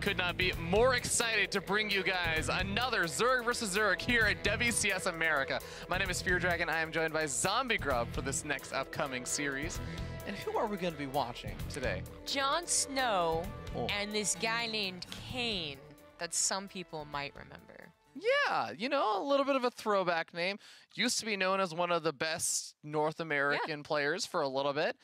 could not be more excited to bring you guys another Zerg vs. Zerg here at WCS America. My name is Fear Dragon. I am joined by Zombie Grub for this next upcoming series. And who are we going to be watching today? JonSnow and this guy named Kane that some people might remember. Yeah, you know, a little bit of a throwback name. Used to be known as one of the best North American players for a little bit.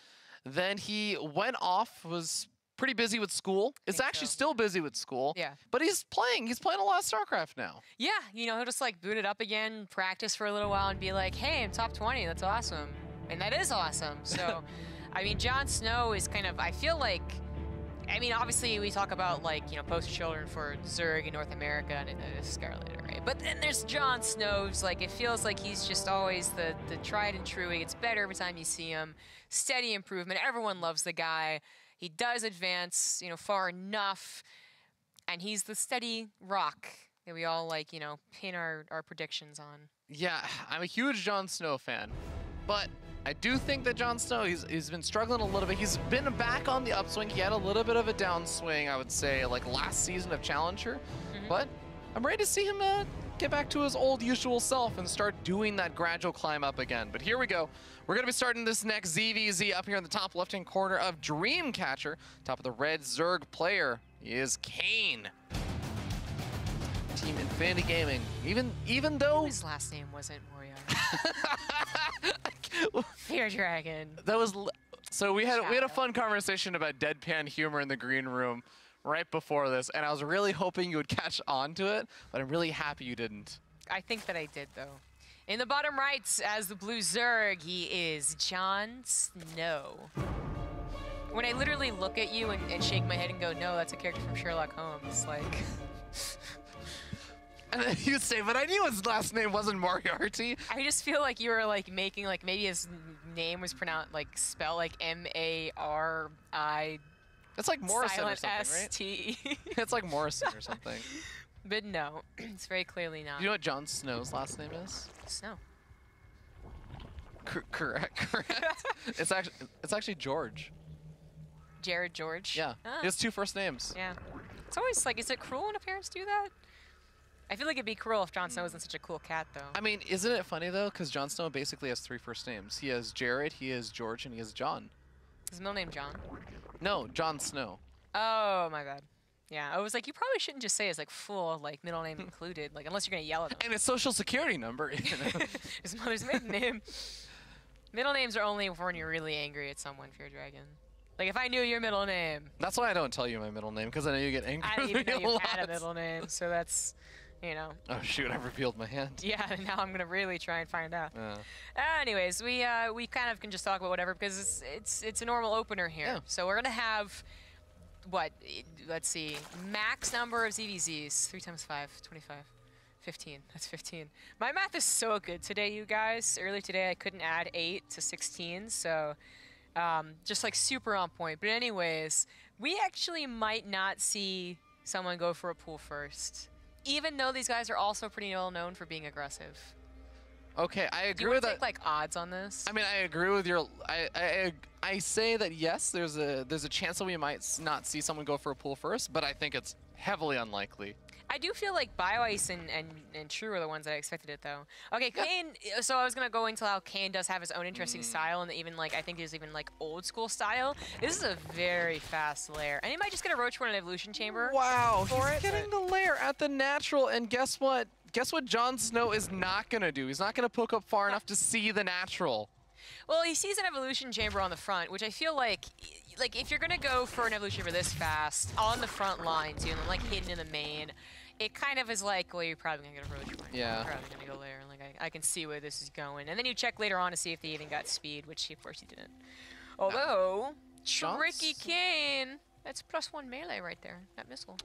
Then he went off, was pretty busy with school. Is actually still busy with school. Yeah. But he's playing a lot of Starcraft now. Yeah, you know, he'll just like boot it up again, practice for a little while and be like, hey, I'm top 20, that's awesome. And that is awesome. So, I mean, JonSnow is kind of, I feel like, I mean, obviously we talk about like, you know, poster children for Zerg in North America and Scarlet, right? But then there's JonSnow's, like, it feels like he's just always the tried and true. He gets better every time you see him. Steady improvement. Everyone loves the guy. He does advance, you know, far enough. And he's the steady rock that we all, like, you know, pin our predictions on. Yeah, I'm a huge JonSnow fan. But I do think that JonSnow, he's been struggling a little bit. He's been back on the upswing. He had a little bit of a downswing, I would say, like last season of Challenger. But I'm ready to see him get back to his old usual self and start doing that gradual climb up again. But here we go. We're going to be starting this next ZvZ up here in the top left-hand corner of Dreamcatcher. Top of the red Zerg player is Kane. Team Infinity Gaming. Even though his last name wasn't Moriarty. Fear Dragon. That was so we had a fun conversation about deadpan humor in the green room right before this, and I was really hoping you would catch on to it, but I'm really happy you didn't. I think that I did though. In the bottom right, as the blue Zerg, he is JonSnow. When I literally look at you and shake my head and go, no, that's a character from Sherlock Holmes, like. And then you say, but I knew his last name wasn't Moriarty. I just feel like you were like making like maybe his name was pronounced like spelled like M-A-R-I. It's like Morrison or something, S-T. right? It's like Morrison or something. But no, it's very clearly not. Do you know what JonSnow's last name is? Snow. Correct. It's actually George. Jared George? Yeah. He has two first names. Yeah. It's always like, is it cruel when parents do that? I feel like it'd be cruel if JonSnow wasn't such a cool cat, though. I mean, isn't it funny, though? Because JonSnow basically has three first names. He has Jared, he has George, and he has John. Is his middle name John? No, JonSnow. Oh, my bad. Yeah, I was like, you probably shouldn't just say his like full like middle name included, like unless you're gonna yell at him. And his social security number. You know? His mother's maiden name. Middle names are only when you're really angry at someone, Fear Dragon. Like if I knew your middle name. That's why I don't tell you my middle name, because I know you get angry. I didn't even know you had a middle name, so that's, you know. Oh shoot! I revealed my hand. Yeah, now I'm gonna really try and find out. Anyways, we kind of can just talk about whatever because it's a normal opener here. Yeah. So we're gonna have. What, let's see, max number of ZvZs, 3 times 5, 25, 15, that's 15. My math is so good today, you guys. Earlier today I couldn't add 8 to 16, so just like super on point. But anyways, we actually might not see someone go for a pool first, even though these guys are also pretty well known for being aggressive. Okay, I agree with that. Do you want to take like odds on this? I mean, I agree with your. I say that yes, there's a chance that we might not see someone go for a pool first, but I think it's heavily unlikely. I do feel like BioIce and True are the ones that I expected it though. Okay, Kane. So I was gonna go into how Kane does have his own interesting style, and even like I think there's even like old school style. This is a very fast lair, and he might just get a Roach for an evolution chamber. Wow, he's getting the lair at the natural, and guess what? Guess what JonSnow is not going to do? He's not going to poke up far enough to see the natural. Well, he sees an evolution chamber on the front, which I feel like if you're going to go for an evolution chamber this fast, on the front lines, you know, like hidden in the main, it kind of is like, well, you're probably going to get a Roach for it. Yeah. You're probably going to go there. Like, I can see where this is going. And then you check later on to see if they even got speed, which of course he didn't. Although, tricky Kane. That's +1 melee right there, that missile.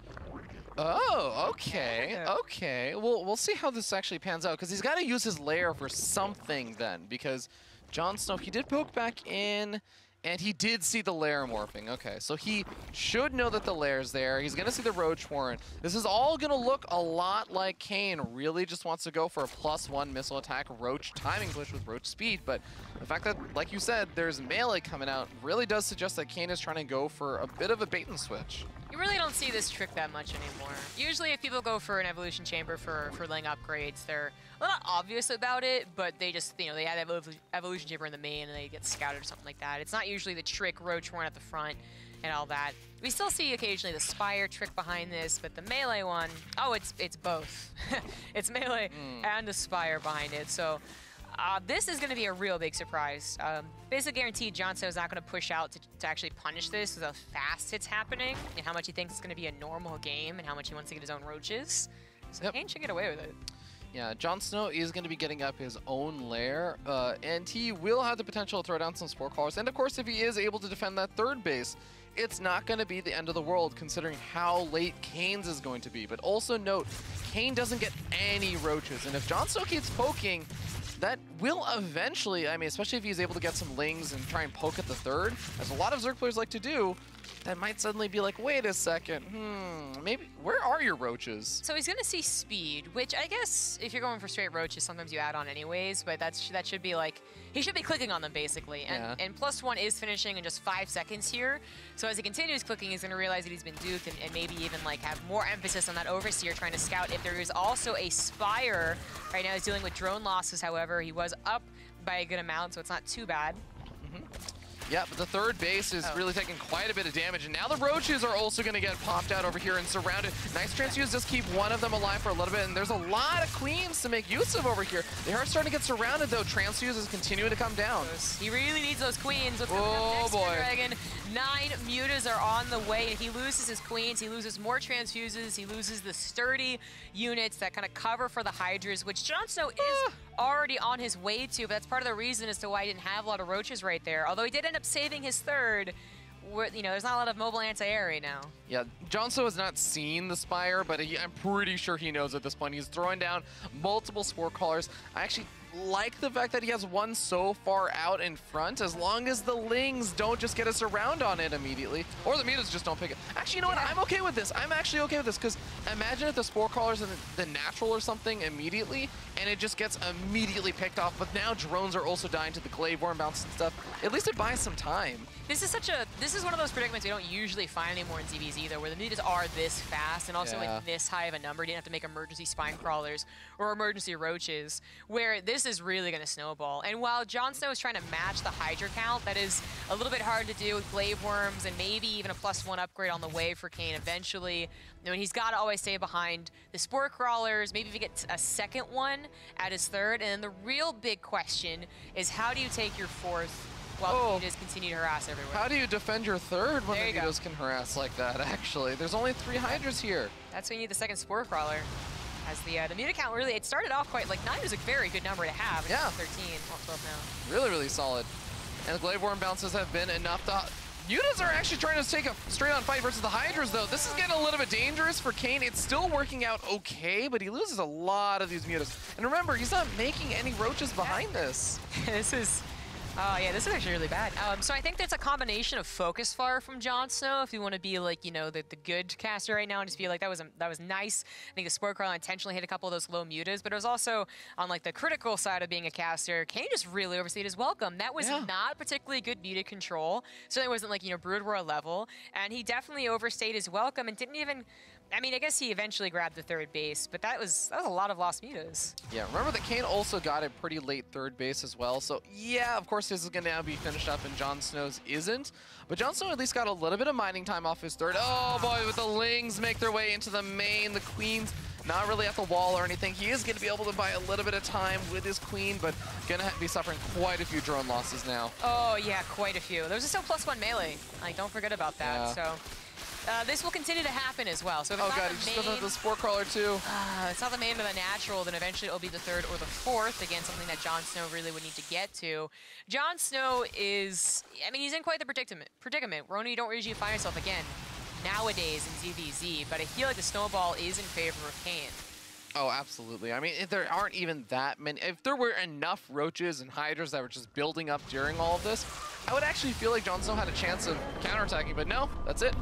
Oh, okay, okay. Well, we'll see how this actually pans out, because he's got to use his lair for something then, because JonSnow, he did poke back in, and he did see the lair morphing. Okay, so he should know that the lair's there. He's going to see the Roach Warrant. This is all going to look a lot like Kane really just wants to go for a +1 missile attack Roach timing push with Roach speed, but the fact that, like you said, there's melee coming out really does suggest that Kane is trying to go for a bit of a bait and switch. You really don't see this trick that much anymore. Usually if people go for an evolution chamber for laying upgrades, they're not obvious about it, but they just, you know, they have evolution chamber in the main and they get scouted or something like that. It's not usually the trick roach horn at the front and all that. We still see occasionally the Spire trick behind this, but the melee one, oh, it's both. It's melee and the Spire behind it. So this is going to be a real big surprise. Basically guaranteed JonSnow is not going to push out to actually punish this with how fast it's happening and how much he thinks it's going to be a normal game and how much he wants to get his own roaches. So Kane should get away with it. Yeah, JonSnow is going to be getting up his own lair, and he will have the potential to throw down some Spore Crawlers. And of course, if he is able to defend that third base, it's not going to be the end of the world considering how late Kane's is going to be. But also note, Kane doesn't get any roaches, and if JonSnow keeps poking, that will eventually, I mean, especially if he's able to get some lings and try and poke at the third, as a lot of Zerg players like to do, that might suddenly be like, wait a second, maybe, where are your roaches? So he's going to see speed, which I guess if you're going for straight roaches, sometimes you add on anyways, but that should be like, he should be clicking on them basically. And +1 is finishing in just 5 seconds here. So as he continues clicking, he's going to realize that he's been duped and maybe even like have more emphasis on that Overseer trying to scout if there is also a Spire. Right now he's dealing with drone losses, however. He was up by a good amount, so it's not too bad. Yeah, but the third base is really taking quite a bit of damage, and now the roaches are also going to get popped out over here and surrounded. Nice transfuse, just keep one of them alive for a little bit, and there's a lot of queens to make use of over here. They are starting to get surrounded, though. Transfuse is continuing to come down. He really needs those queens. Oh, boy. Dragon. 9 mutas are on the way. If he loses his queens, he loses more transfuses, he loses the sturdy units that kind of cover for the Hydras, which JonSnow is already on his way to, but that's part of the reason as to why he didn't have a lot of roaches right there. Although he did end up saving his third, you know, there's not a lot of mobile anti-air right now. Yeah, JonSnow has not seen the Spire, but I'm pretty sure he knows at this point. He's throwing down multiple Spore Crawlers. I actually like the fact that he has one so far out in front, as long as the lings don't just get us around on it immediately, or the mutas just don't pick it. Actually, you know what? I'm okay with this. I'm actually okay with this, because imagine if the Spore Crawlers in the natural or something immediately, and it just gets immediately picked off, but now drones are also dying to the Glaive Worm bounce and stuff. At least it buys some time. This is one of those predicaments we don't usually find anymore in ZvZ though, where the mutas are this fast and also in this high of a number. You didn't have to make emergency spine crawlers or emergency roaches, where this is really going to snowball. And while JonSnow is trying to match the Hydra count, that is a little bit hard to do with Glaive Worms and maybe even a +1 upgrade on the way for Kane eventually. I mean, he's got to always stay behind the Spore Crawlers, maybe if he gets a second one at his third. And the real big question is, how do you take your fourth while the mutas continue to harass everywhere? How do you defend your third when the mutas can harass like that, actually? There's only 3 Hydras here. That's when you need the second Spore Crawler. As the muta count really, it started off quite, like 9 is a very good number to have. It's 13, well, 12 now. Really, really solid. And the Glaive Worm bounces have been enough to... Mutas are actually trying to take a straight-on fight versus the Hydras, though. This is getting a little bit dangerous for Kane. It's still working out okay, but he loses a lot of these mutas. And remember, he's not making any roaches behind this. This is actually really bad. So I think that's a combination of focus fire from JonSnow, if you want to be like, you know, the good caster right now and just feel like that was nice. I think the Spore Crawler intentionally hit a couple of those low mutas, but it was also on like the critical side of being a caster. Kane just really overstayed his welcome. That was not particularly good muta control. Certainly wasn't like, you know, Brood War level, and he definitely overstayed his welcome and didn't even... I mean, I guess he eventually grabbed the third base, but that was a lot of lost mutas. Yeah, remember that Kane also got a pretty late third base as well. So yeah, of course his is going to now be finished up and JonSnow's isn't. But JonSnow at least got a little bit of mining time off his third. Oh boy, with the lings make their way into the main. The queen's not really at the wall or anything. He is going to be able to buy a little bit of time with his queen, but going to be suffering quite a few drone losses now. Oh yeah, quite a few. There's still +1 melee. Like, don't forget about that. So. This will continue to happen as well. So if it's not the main, the Spore Crawler too. It's not the main or the natural, then eventually it'll be the third or the fourth. Again, something that JonSnow really would need to get to. JonSnow is, I mean, he's in quite the predicament. Rona, you don't usually find yourself again nowadays in ZvZ, but I feel like the snowball is in favor of Kane. Oh, absolutely. I mean, if there aren't even that many, if there were enough roaches and hydras that were just building up during all of this, I would actually feel like JonSnow had a chance of counterattacking, but no, that's it.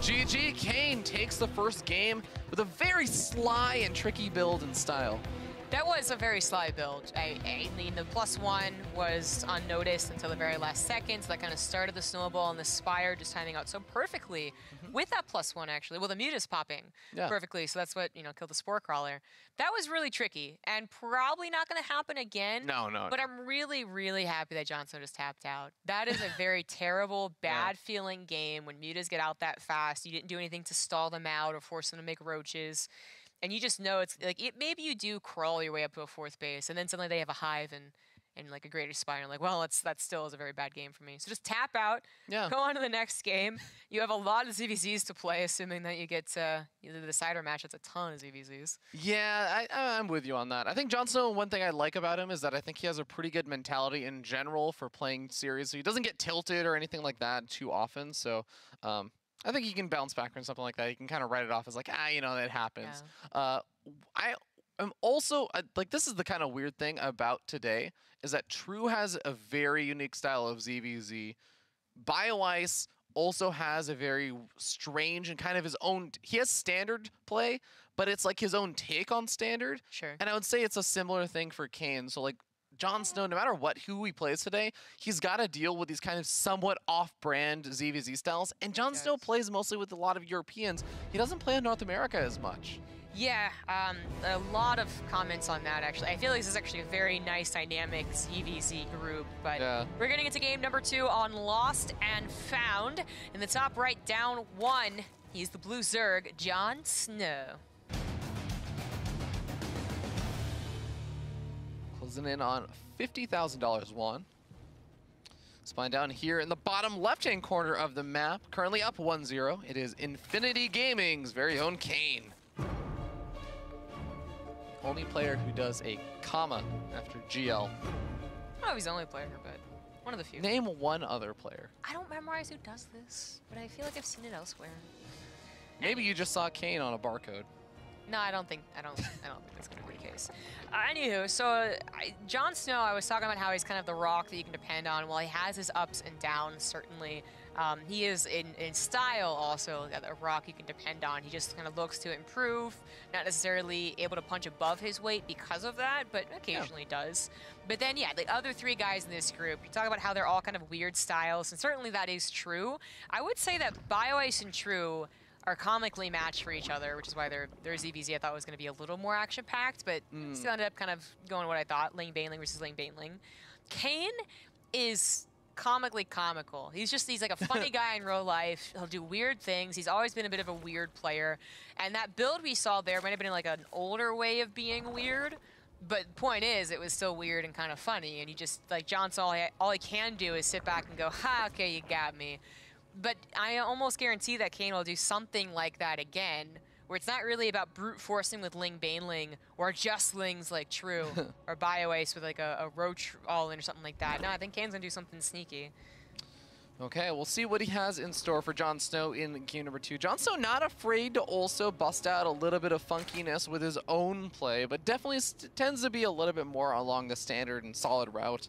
GG, Kane takes the first game with a very sly and tricky build and style. That was a very sly build. I mean, the +1 was unnoticed until the very last second, so that kind of started the snowball, and the Spire just timing out so perfectly with that +1, actually. Well, the Mutus popping perfectly, so that's what, killed the Spore Crawler. That was really tricky, and probably not going to happen again. No. But I'm really, really happy that JonSnow just tapped out. That is a very terrible, bad-feeling game when Mutas get out that fast. You didn't do anything to stall them out or force them to make roaches. And you just know it's like maybe you do crawl your way up to a 4th base, and then suddenly they have a hive and like a greater spire. And like, well, that still is a very bad game for me. So just tap out, go on to the next game. You have a lot of ZvZs to play, assuming that you get the decider match. That's a ton of ZvZs. Yeah, I'm with you on that. I think JonSnow, one thing I like about him is that I think he has a pretty good mentality in general for playing series. So he doesn't get tilted or anything like that too often. So I think he can bounce back from something like that. He can kind of write it off as like, that happens. Yeah. I'm also, like, this is the kind of weird thing about today, is that True has a very unique style of ZvZ. BioIce also has a very strange and kind of his own, he has standard play, but it's like his own take on standard. Sure. And I would say it's a similar thing for Kane. So like, JonSnow, no matter who he plays today, he's got to deal with these kind of somewhat off-brand ZvZ styles. And JonSnow plays mostly with a lot of Europeans. He doesn't play in North America as much. Yeah, a lot of comments on that, actually. I feel like this is actually a very nice, dynamic ZvZ group. But we're getting into game number 2 on Lost and Found. In the top right, down 1, he's the blue Zerg, JonSnow. Closing in on $50,000 won. Spine down here in the bottom left-hand corner of the map. Currently up 1-0. It is Infinity Gaming's very own Kane. Only player who does a comma after GL. Oh, he's the only player, but one of the few. Name one other player. I don't memorize who does this, but I feel like I've seen it elsewhere. Maybe you just saw Kane on a barcode. No, I don't think that's going to be the case. Anywho, so JonSnow, I was talking about how he's kind of the rock that you can depend on. While he has his ups and downs, certainly, he is in style also a rock you can depend on. He just kind of looks to improve, not necessarily able to punch above his weight because of that, but occasionally does. But then, the other 3 guys in this group, you talk about how they're all kind of weird styles, and certainly that is true. I would say that BioIce and True are comically matched for each other, which is why their ZvZ I thought was going to be a little more action-packed, but still ended up kind of going what I thought, Ling Baneling versus Ling Baneling. Kane is comically comical. He's like a funny guy in real life. He'll do weird things. He's always been a bit of a weird player. And that build we saw there might have been like an older way of being weird, but the point is, it was still weird and kind of funny, and you just, like, JonSnow, all he can do is sit back and go, ha, okay, you got me. But I almost guarantee that Kane will do something like that again, where it's not really about brute forcing with Ling Baneling, or just Lings like True, or BioIce with like a Roach all-in or something like that. No, I think Kane's going to do something sneaky. Okay, we'll see what he has in store for JonSnow in game number 2. JonSnow not afraid to also bust out a little bit of funkiness with his own play, but definitely tends to be a little bit more along the standard and solid route.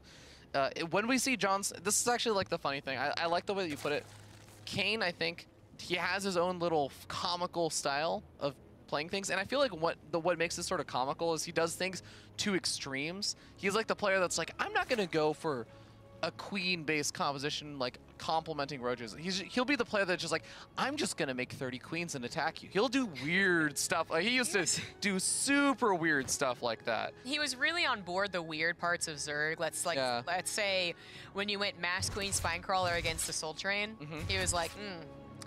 When we see JonSnow, this is actually like the funny thing. I like the way that you put it. Kane, I think, he has his own little comical style of playing things, and I feel like what makes this sort of comical is he does things to extremes. He's like the player that's like, I'm not going to go for a queen-based composition, like complementing roaches. He'll be the player that's just like, I'm just going to make 30 queens and attack you. He'll do weird stuff. Like, he used to do super weird stuff like that. He was really on board the weird parts of Zerg. Let's say when you went Mass Queen Spinecrawler against the Soul Train, he was like,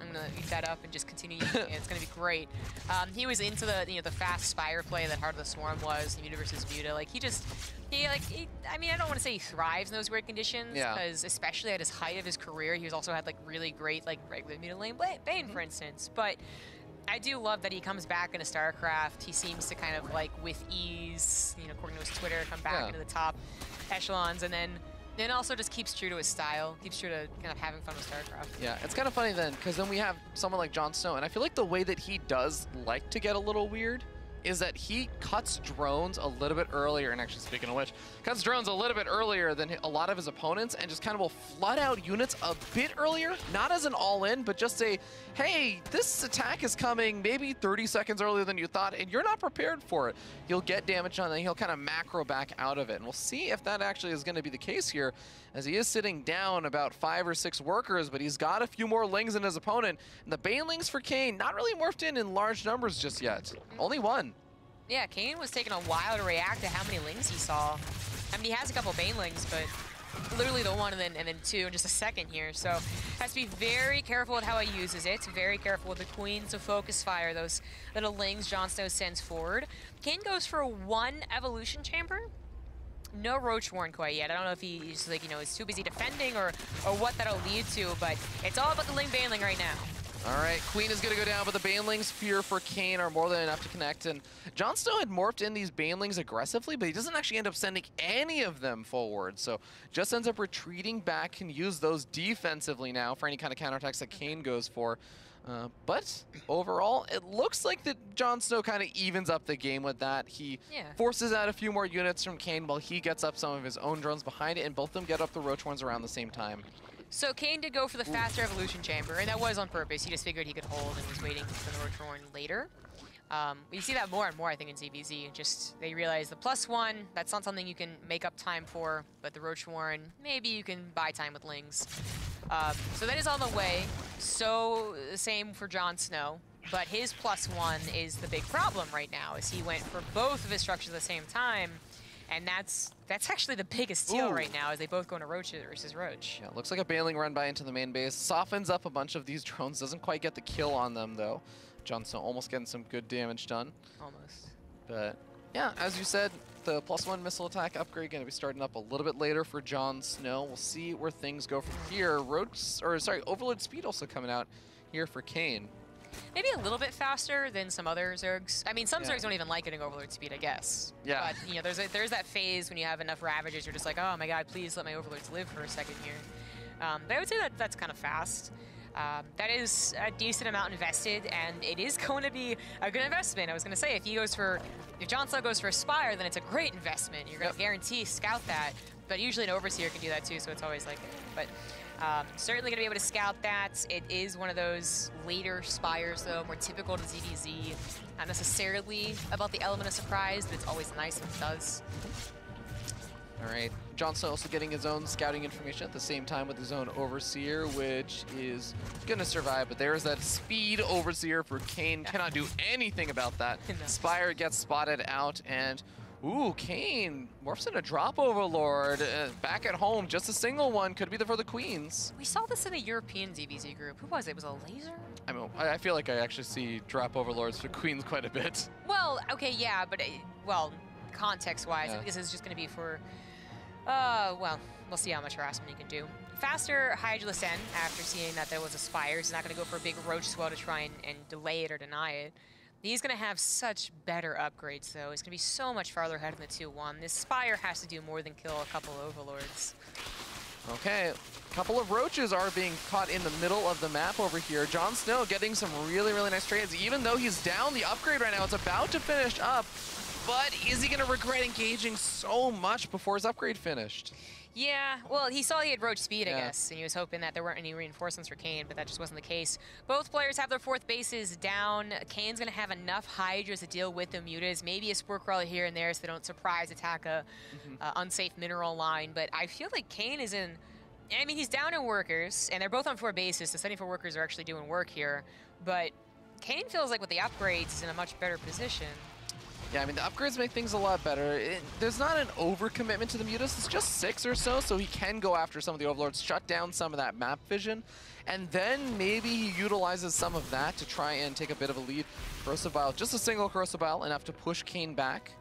I'm gonna eat that up and just continue using it. It's gonna be great. He was into the fast Spire play that Heart of the Swarm was, Muta versus Muta. Like I mean, I don't want to say he thrives in those weird conditions, because especially at his height of his career, he also had like really great like regular Muta Lane Bane, for instance. But I do love that he comes back into Starcraft. He seems to kind of like with ease, according to his Twitter, come back into the top echelons, and then also just keeps true to his style, keeps true to kind of having fun with StarCraft. Yeah, it's kind of funny then, because then we have someone like JonSnow, and I feel like the way that he does like to get a little weird is that he cuts drones a little bit earlier, and actually speaking of which, cuts drones a little bit earlier than a lot of his opponents, and just kind of will flood out units a bit earlier, not as an all-in, but just say, hey, this attack is coming maybe 30 seconds earlier than you thought, and you're not prepared for it. He'll get damage on it, and he'll kind of macro back out of it, and we'll see if that actually is going to be the case here, as he is sitting down about 5 or 6 workers, but he's got a few more lings in his opponent, and the banelings for Kane not really morphed in large numbers just yet. Only one. Yeah, Kane was taking a while to react to how many lings he saw. I mean, he has a couple banelings, but literally the one and then two in just a second here. So has to be very careful with how he uses it. Very careful with the queens to focus fire those little lings JonSnow sends forward. Kane goes for 1 evolution chamber. No Roach Warren quite yet. I don't know if he's like, you know, is too busy defending or what that'll lead to, but it's all about the ling baneling right now. All right, Queen is going to go down, but the banelings here for Kane are more than enough to connect. And JonSnow had morphed in these banelings aggressively, but he doesn't actually end up sending any of them forward. So just ends up retreating back, can use those defensively now for any kind of counterattacks that Kane goes for. But overall, it looks like that JonSnow kind of evens up the game with that. He forces out a few more units from Kane while he gets up some of his own drones behind it, and both of them get up the Roach ones around the same time. So Kane did go for the faster evolution chamber, and that was on purpose. He just figured he could hold and was waiting for the Roach Warren later. You see that more and more, I think, in ZvZ. Just they realize the +1, that's not something you can make up time for, but the Roach Warren, maybe you can buy time with lings. So that is on the way. So same for JonSnow, but his +1 is the big problem right now, as he went for both of his structures at the same time. And that's actually the biggest deal right now, as they both go into Roach versus Roach. Yeah, looks like a baneling run by into the main base. Softens up a bunch of these drones. Doesn't quite get the kill on them, though. JonSnow almost getting some good damage done. Almost. But, yeah, as you said, the +1 missile attack upgrade going to be starting up a little bit later for JonSnow. We'll see where things go from here. Overload speed also coming out here for Kane. Maybe a little bit faster than some other Zergs. I mean, some Zergs don't even like getting overload speed, I guess. Yeah. But, you know, there's that phase when you have enough Ravagers, you're just like, oh my god, please let my overlords live for a second here. But I would say that's kind of fast. That is a decent amount invested, and it is going to be a good investment. I was going to say, if JonSnow goes for a Spire, then it's a great investment. You're going to guarantee scout that, but usually an Overseer can do that too, so it's always like it. But certainly going to be able to scout that. It is one of those later Spires, though, more typical to ZvZ. Not necessarily about the element of surprise, but it's always nice when it does. All right, JonSnow also getting his own scouting information at the same time with his own Overseer, which is going to survive. But there's that speed Overseer for Kane. Cannot do anything about that. No. Spire gets spotted out, and ooh, Kane morphs in a drop Overlord. Back at home, just a single one. Could be for the Queens. We saw this in the European ZvZ group. Who was it? Was it a laser? I mean, I feel like I actually see drop Overlords for Queens quite a bit. Well, okay, yeah, but, well, context-wise, I think this is just going to be for, well, we'll see how much harassment he can do. Faster Hydralisk N, after seeing that there was a Spire, he's not going to go for a big Roach swell to try and delay it or deny it. He's going to have such better upgrades, though. He's going to be so much farther ahead in the 2-1. This Spire has to do more than kill a couple Overlords. Okay, a couple of Roaches are being caught in the middle of the map over here. JonSnow getting some really, really nice trades. Even though he's down the upgrade right now, it's about to finish up. But is he going to regret engaging so much before his upgrade finished? Yeah, well, he saw he had Roach speed, I guess, and he was hoping that there weren't any reinforcements for Kane, but that just wasn't the case. Both players have their 4th bases down. Kane's going to have enough Hydras to deal with the Mutas, maybe a Spore Crawler here and there so they don't surprise attack a unsafe mineral line, but I feel like Kane is in, I mean, he's down in workers, and they're both on 4 bases, so 74 workers are actually doing work here, but Kane feels like with the upgrades, he's in a much better position. Yeah, I mean, the upgrades make things a lot better. There's not an overcommitment to the Mutas. It's just 6 or so he can go after some of the Overlords, shut down some of that map vision, and then maybe he utilizes some of that to try and take a bit of a lead. Corrosive Bile, just a single Corrosive Bile, enough to push Kane back.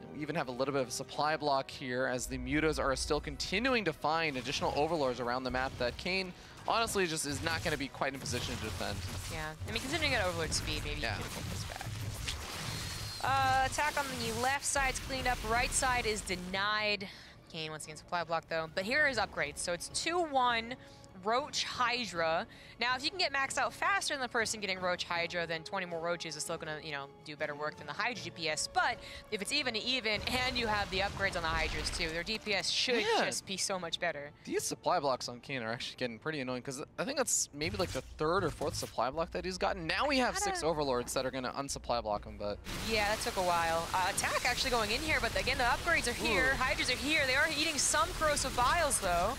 And we even have a little bit of a supply block here as the Mutas are still continuing to find additional Overlords around the map that Kane honestly just is not going to be quite in position to defend. Yeah, I mean, considering you got Overlord speed, maybe you could take this back. Attack on the left side's cleaned up, right side is denied. Kane once again supply block though, but here are his upgrades. So it's 2-1 Roach Hydra. Now, if you can get maxed out faster than the person getting Roach Hydra, then 20 more Roaches is still gonna, you know, do better work than the Hydra DPS. But if it's even to even, and you have the upgrades on the Hydras too, their DPS should just be so much better. These supply blocks on Kane are actually getting pretty annoying, because I think that's maybe like the 3rd or 4th supply block that he's gotten. Now we have 6 Overlords that are gonna unsupply block him, but... Yeah, that took a while. Attack actually going in here, but again, the upgrades are here. Hydras are here. They are eating some Corrosive Biles, though.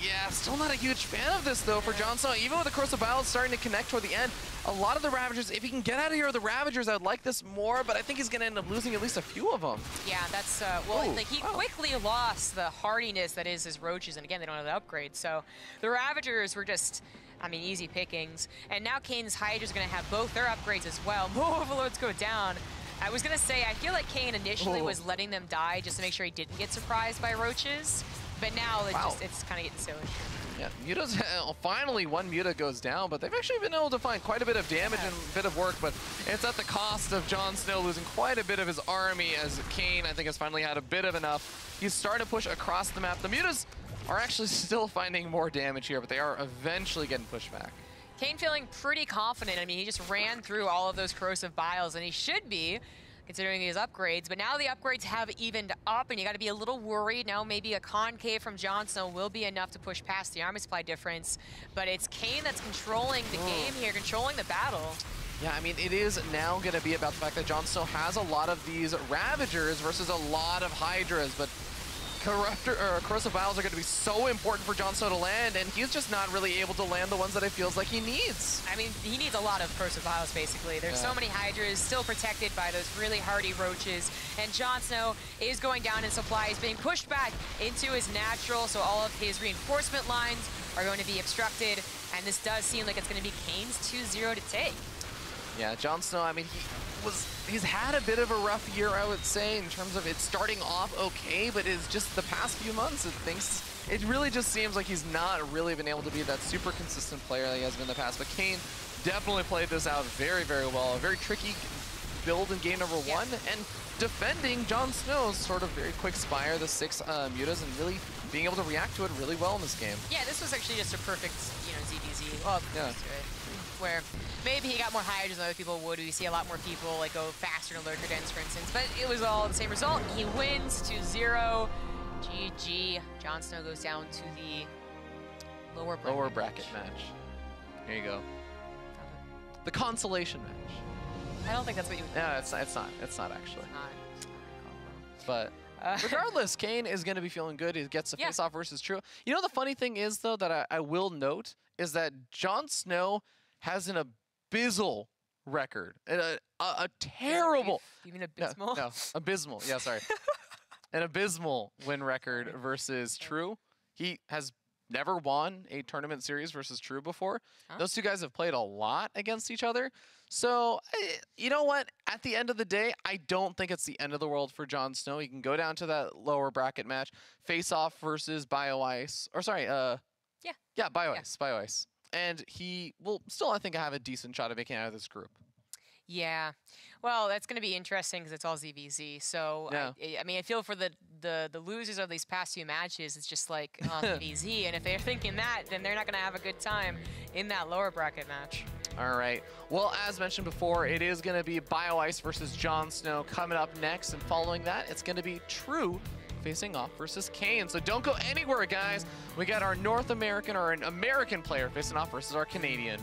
Yeah, still not a huge fan of this, though, for JonSnow. Even with the Corrosive Biles starting to connect toward the end, a lot of the Ravagers, if he can get out of here with the Ravagers, I would like this more, but I think he's going to end up losing at least a few of them. Yeah, that's, like, he quickly lost the hardiness that is his Roaches, and again, they don't have the upgrades, so the Ravagers were just... I mean, easy pickings. And now Kane's Hydra's going to have both their upgrades as well. More Overlords go down. I was going to say, I feel like Kane initially was letting them die just to make sure he didn't get surprised by Roaches. But now it's kind of getting silly. Yeah, Muta's finally one Muta goes down, but they've actually been able to find quite a bit of damage and a bit of work, but it's at the cost of JonSnow losing quite a bit of his army, as Kane, I think, has finally had a bit of enough. He's starting to push across the map. The Mutas are actually still finding more damage here, but they are eventually getting pushed back. Kane feeling pretty confident. I mean, he just ran through all of those Corrosive Biles, and he should be, considering his upgrades. But now the upgrades have evened up, and you got to be a little worried. Now maybe a concave from JonSnow will be enough to push past the army supply difference. But it's Kane that's controlling the game here, controlling the battle. Yeah, I mean, it is now going to be about the fact that JonSnow has a lot of these Ravagers versus a lot of Hydras, but Corrosive Biles are going to be so important for JonSnow to land, and he's just not really able to land the ones that it feels like he needs. I mean, he needs a lot of Corrosive Biles, basically. There's so many Hydras still protected by those really hardy Roaches, and JonSnow is going down in supply. He's being pushed back into his natural, so all of his reinforcement lines are going to be obstructed, and this does seem like it's going to be Kane's 2-0 to take. Yeah, JonSnow, I mean, he's had a bit of a rough year, I would say, in terms of it starting off okay, but it's just the past few months, it really just seems like he's not really been able to be that super consistent player that he has been in the past. But Kane definitely played this out very, very well. A very tricky build in game number 1, and defending JonSnow's sort of very quick Spire, the 6 Mutas, and really being able to react to it really well in this game. Yeah, this was actually just a perfect, you know, ZvZ. Well, where maybe he got more Hydras than other people would. We see a lot more people like go faster to Lurker Dens, for instance, but it was all the same result. He wins 2-0. GG. JonSnow goes down to the lower bracket match. Here you go. The consolation match. I don't think that's what you would think. No, it's not actually. It's not. But regardless, Kane is going to be feeling good. He gets a face-off versus True. You know, the funny thing is, though, that I will note is that JonSnow has an abysmal record. A terrible... You mean abysmal? No, abysmal. Yeah, sorry. An abysmal win record versus True. He has never won a tournament series versus True before. Those two guys have played a lot against each other. So, you know what? At the end of the day, I don't think it's the end of the world for JonSnow. He can go down to that lower bracket match, face off versus BioIce. Or sorry, BioIce. BioIce. And he will still, I think, have a decent shot at making it out of this group. Yeah. Well, that's going to be interesting because it's all ZvZ. So, I mean, I feel for the losers of these past few matches, it's just like ZvZ. And if they're thinking that, then they're not going to have a good time in that lower bracket match. All right. Well, as mentioned before, it is going to be BioIce versus JonSnow coming up next. And following that, it's going to be True facing off versus Kane. So don't go anywhere, guys. We got our North American or an American player facing off versus our Canadian.